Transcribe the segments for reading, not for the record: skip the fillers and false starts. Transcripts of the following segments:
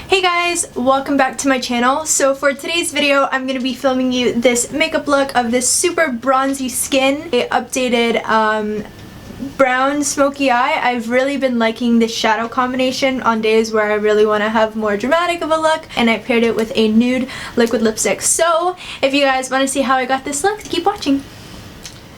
Hey guys, welcome back to my channel. So for today's video, I'm going to be filming you this makeup look of this super bronzy skin. A updated brown smoky eye. I've really been liking this shadow combination on days where I really want to have more dramatic of a look, and I paired it with a nude liquid lipstick. So if you guys want to see how I got this look, keep watching.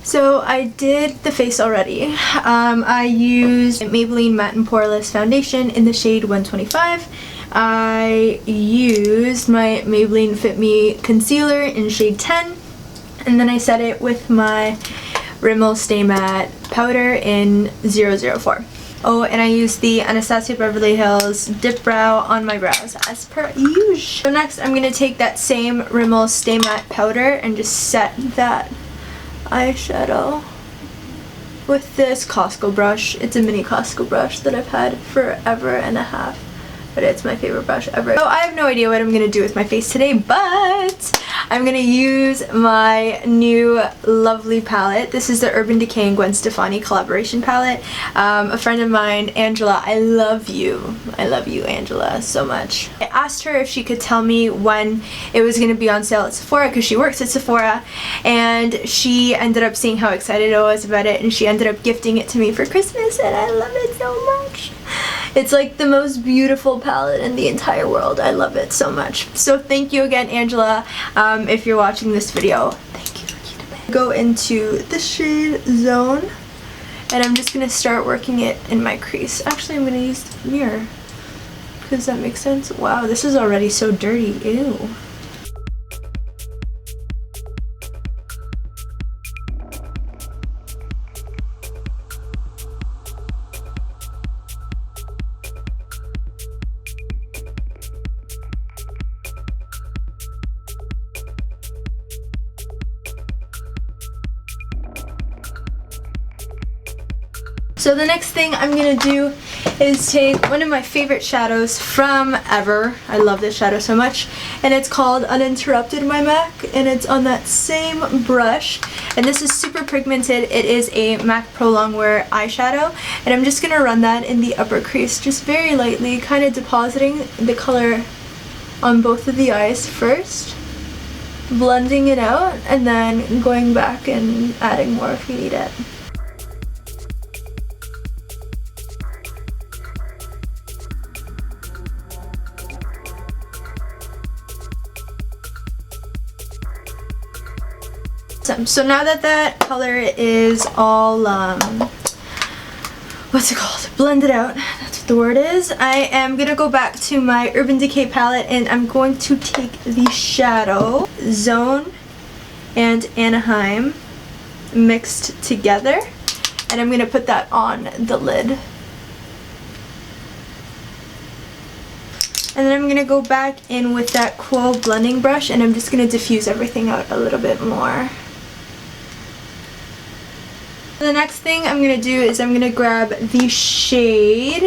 So I did the face already. I used Maybelline Matte and Poreless foundation in the shade 125. I used my Maybelline Fit Me Concealer in shade 10. And then I set it with my Rimmel Stay Matte powder in 004. Oh, and I used the Anastasia Beverly Hills Dip Brow on my brows as per usual. So next I'm going to take that same Rimmel Stay Matte powder and just set that eyeshadow with this Costco brush. It's a mini Costco brush that I've had forever and a half, but it's my favorite brush ever. So I have no idea what I'm gonna do with my face today, but I'm gonna use my new lovely palette. This is the Urban Decay and Gwen Stefani collaboration palette. A friend of mine, Angela, I love you Angela so much. I asked her if she could tell me when it was gonna be on sale at Sephora, because she works at Sephora, and she ended up seeing how excited I was about it, and she ended up gifting it to me for Christmas, and I love it so much. It's like the most beautiful palette in the entire world. I love it so much. So thank you again, Angela, if you're watching this video. Thank you. Go into the shade Zone, and I'm just gonna start working it in my crease. Actually, I'm gonna use the mirror, because that makes sense. Wow, this is already so dirty. Ew. So the next thing I'm going to do is take one of my favorite shadows from ever. I love this shadow so much. And it's called Uninterrupted by MAC. And it's on that same brush. And this is super pigmented. It is a MAC Prolongwear eyeshadow. And I'm just going to run that in the upper crease just very lightly, kind of depositing the color on both of the eyes first. Blending it out and then going back and adding more if you need it. So now that that color is all, what's it called? Blended out, that's what the word is. I am going to go back to my Urban Decay palette, and I'm going to take the shadow, Zone and Anaheim mixed together, and I'm going to put that on the lid. And then I'm going to go back in with that Quo blending brush, and I'm just going to diffuse everything out a little bit more. The next thing I'm going to do is I'm going to grab the shade.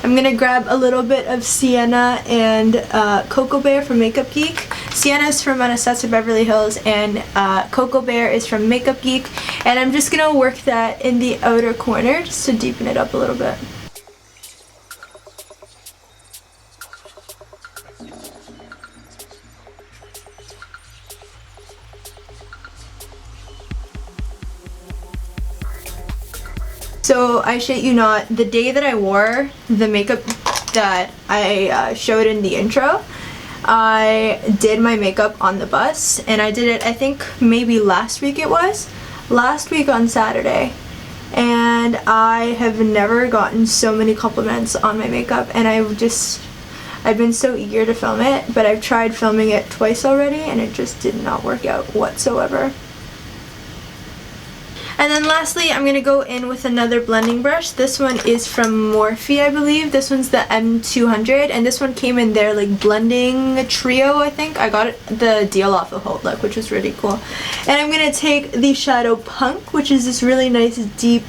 I'm going to grab a little bit of Sienna and Cocoa Bear from Makeup Geek. Sienna is from Anastasia Beverly Hills, and Cocoa Bear is from Makeup Geek. And I'm just going to work that in the outer corner just to deepen it up a little bit. So I shit you not, the day that I wore the makeup that I showed in the intro, I did my makeup on the bus, and I did it, I think maybe last week last week on Saturday, and I have never gotten so many compliments on my makeup, and I've been so eager to film it, but I've tried filming it twice already and it just did not work out whatsoever. And then lastly, I'm going to go in with another blending brush. This one is from Morphe, I believe. This one's the M200, and this one came in their like blending trio, I think. I got the deal off of Outlook, which was really cool. And I'm going to take the Shadow Punk, which is this really nice deep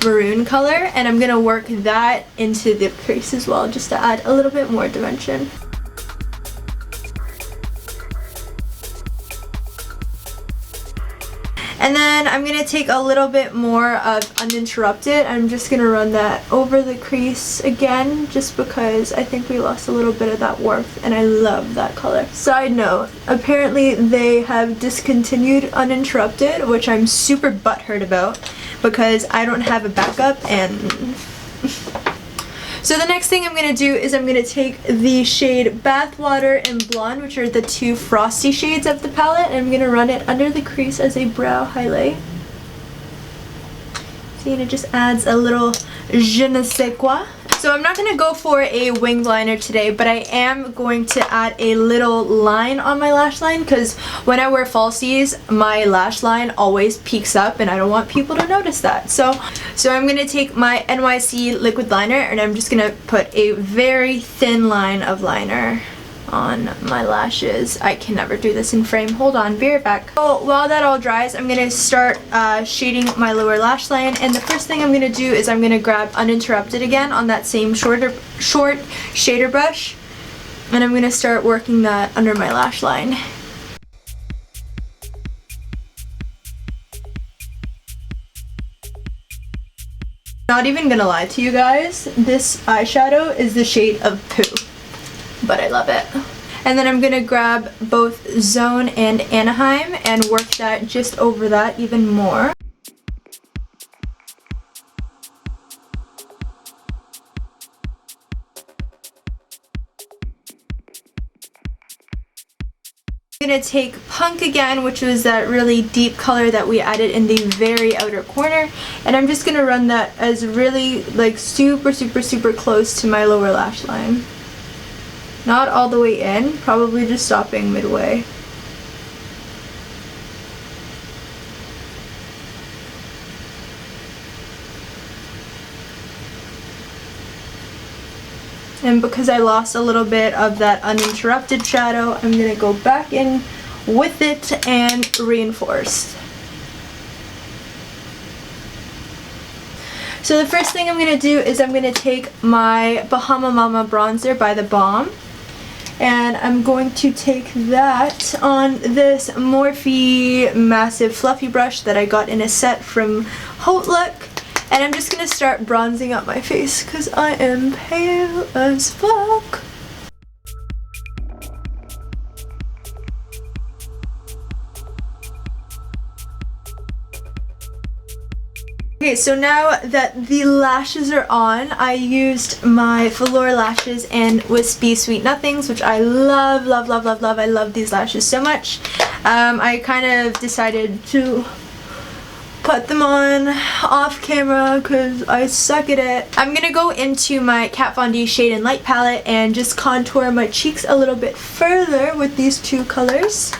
maroon color, and I'm going to work that into the crease as well, just to add a little bit more dimension. And then I'm going to take a little bit more of Uninterrupted. I'm just going to run that over the crease again, just because I think we lost a little bit of that warmth, and I love that color. Side note, apparently they have discontinued Uninterrupted, which I'm super butthurt about because I don't have a backup. And so the next thing I'm going to do is I'm going to take the shade Bathwater and Blonde, which are the two frosty shades of the palette, and I'm going to run it under the crease as a brow highlight. See, and it just adds a little je ne sais quoi. So I'm not going to go for a winged liner today, but I am going to add a little line on my lash line, because when I wear falsies, my lash line always peaks up and I don't want people to notice that. So I'm going to take my NYC liquid liner and I'm just going to put a very thin line of liner on my lashes. I can never do this in frame. Hold on, be right back. So while that all dries, I'm gonna start shading my lower lash line, and the first thing I'm gonna do is I'm gonna grab Uninterrupted again on that same short shader brush, and I'm gonna start working that under my lash line. Not even gonna lie to you guys, this eyeshadow is the shade of poo, but I love it. And then I'm gonna grab both Zone and Anaheim and work that just over that even more. I'm gonna take Punk again, which was that really deep color that we added in the very outer corner, and I'm just gonna run that as really like super close to my lower lash line. Not all the way in, probably just stopping midway. And because I lost a little bit of that Uninterrupted shadow, I'm going to go back in with it and reinforce. So the first thing I'm going to do is I'm going to take my Bahama Mama bronzer by the Balm, and I'm going to take that on this Morphe massive fluffy brush that I got in a set from Haute Look, and I'm just going to start bronzing up my face because I am pale as fuck. Okay, so now that the lashes are on, I used my Velour lashes and Whispie Sweet Nothings, which I love. I love these lashes so much. I kind of decided to put them on off camera because I suck at it. I'm gonna go into my Kat Von D Shade and Light palette and just contour my cheeks a little bit further with these two colors.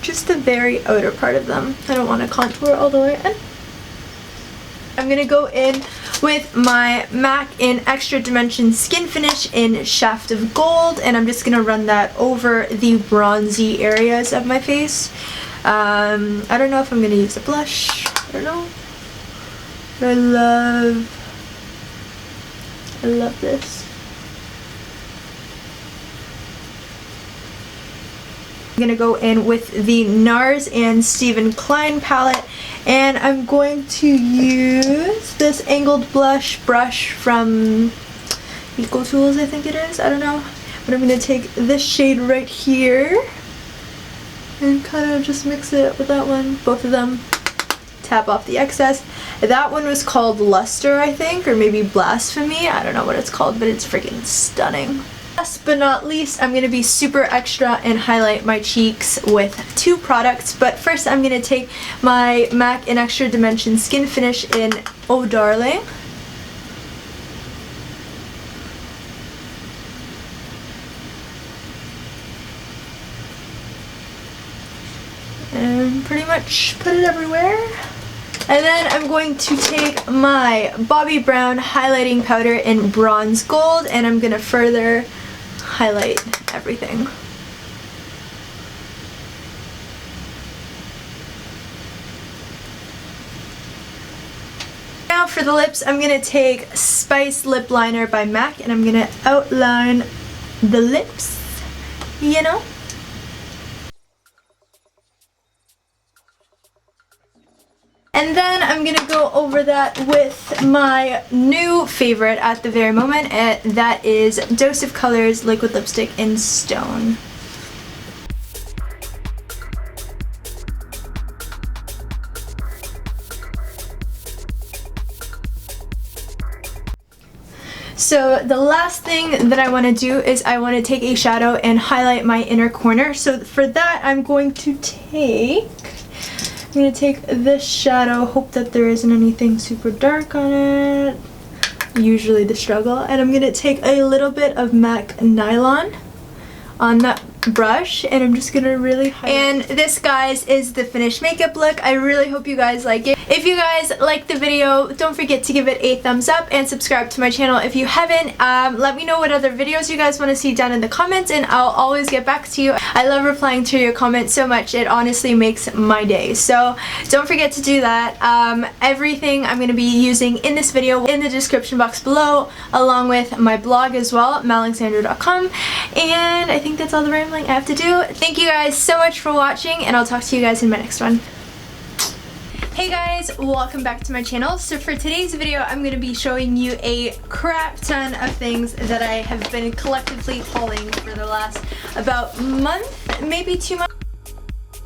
Just the very outer part of them. I don't want to contour all the way in. I'm going to go in with my MAC in Extra Dimension Skin Finish in Shaft of Gold, and I'm just going to run that over the bronzy areas of my face. I don't know if I'm going to use a blush. I don't know. But I love this. I'm going to go in with the NARS and Stephen Klein palette, and I'm going to use this angled blush brush from Eco Tools, I think it is, I don't know, but I'm going to take this shade right here and kind of just mix it with that one, both of them, tap off the excess. That one was called Luster, I think, or maybe Blasphemy, I don't know what it's called, but it's freaking stunning. Last but not least, I'm going to be super extra and highlight my cheeks with two products, but first I'm going to take my MAC in Extra Dimension Skin Finish in Oh Darling. And pretty much put it everywhere. And then I'm going to take my Bobbi Brown highlighting powder in Bronze Gold, and I'm going to further highlight everything. Now for the lips, I'm going to take Spice Lip Liner by MAC, and I'm going to outline the lips, you know. And then I'm gonna go over that with my new favorite at the very moment, and that is Dose of Colors Liquid Lipstick in Stone. So the last thing that I want to do is I want to take a shadow and highlight my inner corner. So for that I'm going to take this shadow, hope that there isn't anything super dark on it, usually the struggle, and I'm going to take a little bit of MAC Nylon on that brush, and I'm just gonna really highlight. And this, guys, is the finished makeup look. I really hope you guys like it. If you guys like the video, don't forget to give it a thumbs up and subscribe to my channel if you haven't. Let me know what other videos you guys want to see down in the comments, and I'll always get back to you. I love replying to your comments so much. It honestly makes my day, so don't forget to do that. Everything I'm gonna be using in this video in the description box below, along with my blog as well, mallexandra24, and I think that's all the rambling I have to do. Thank you guys so much for watching, and I'll talk to you guys in my next one. Hey guys, welcome back to my channel. So for today's video, I'm going to be showing you a crap ton of things that I have been collectively hauling for the last about month, maybe 2 months.